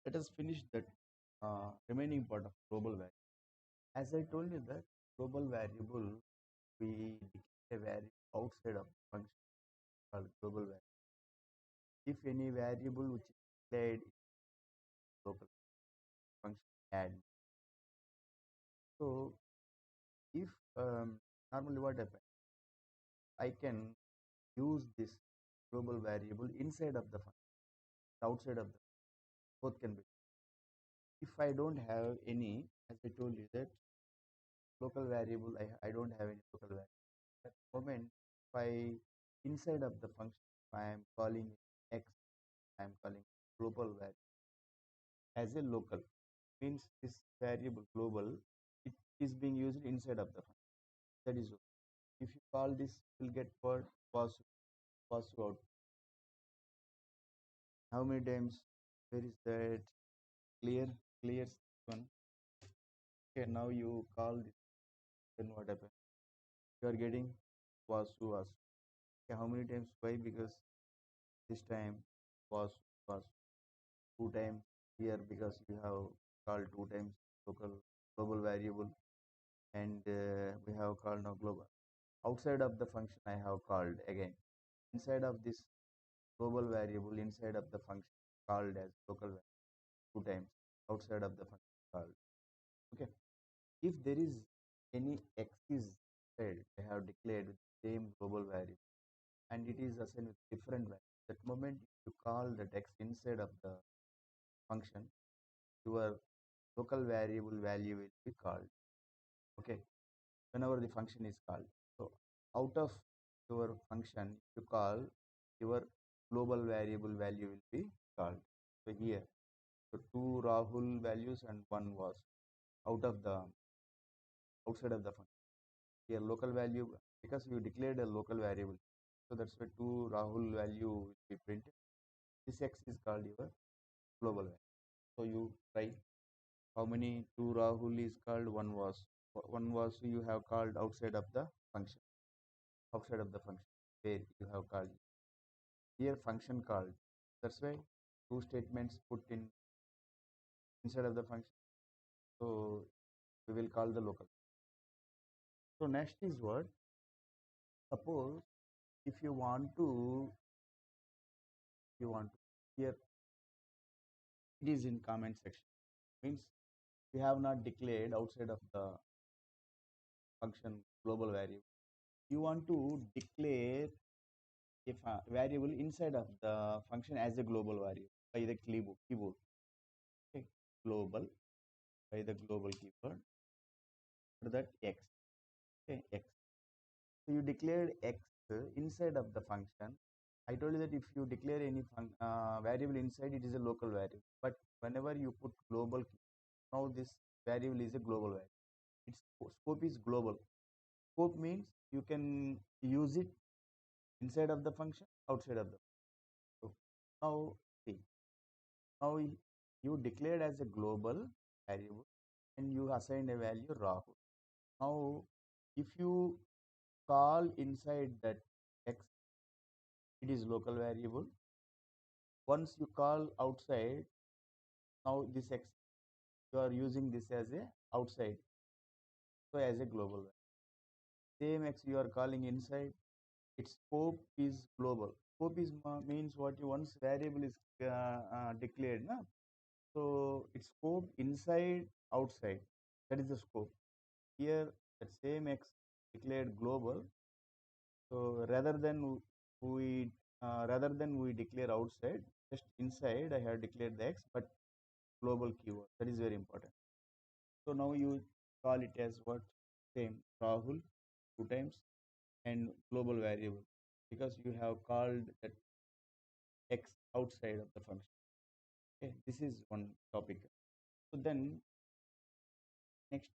Let us finish that remaining part of global variable. As I told you that global variable, we declare a variable outside of the function called global variable. If any variable which is declared in local function add. So if normally what happens, I can use this global variable inside of the function, outside of the both can be. If I don't have any, as I told you that local variable, I don't have any local variable. At the moment, if I inside of the function, I am calling x, I am calling global variable as a local. Means this variable global, it is being used inside of the function. That is okay. If you call this, you will get word pass out. How many times? Where is that? Clear, clear one. Okay, now you call this. Then what happens? You are getting was. Okay, how many times? Why? Because this time was two times here because you have called two times local global variable, and we have called now global. Outside of the function I have called again. Inside of this global variable, inside of the function called as local variable two times. Outside of the function called. Okay. If there is any x is said, I have declared with the same global variable and it is assigned with different value. That moment you call the text inside of the function, your local variable value will be called. Okay, whenever the function is called. So out of your function, you call your global variable value will be called. So here, so two Rahul values and one was out of the outside of the function. Here local value because you declared a local variable. So that's why two Rahul value will be printed. This x is called your global value. So you try how many two Rahul is called one was you have called outside of the function where you have called here function called. That's why two statements put in inside of the function. So we will call the local. So next is what? Suppose if you want to here it is in comment section means we have not declared outside of the function global variable. You want to declare if a variable inside of the function as a global variable by the keyboard. Okay, global by the global keyword for that x. Okay, x. So you declared x inside of the function. I told you that if you declare any variable inside, it is a local variable. But whenever you put global, now this variable is a global variable. Its scope is global. Scope means you can use it inside of the function, outside of the function. So now see, now you declared as a global variable and you assign a value Rahul. Now if you call inside that x, it is local variable. Once you call outside, now this x you are using this as a outside, so as a global variable. Same x you are calling inside, its scope is global. Scope is means what you once variable is declared, na? So its scope inside, outside. That is the scope. Here that same x declared global. So rather than we declare outside, just inside I have declared the x, but global keyword. That is very important. So now you call it as what? Same Rahul two times and global variable because you have called that x outside of the function. Okay, this is one topic. So then next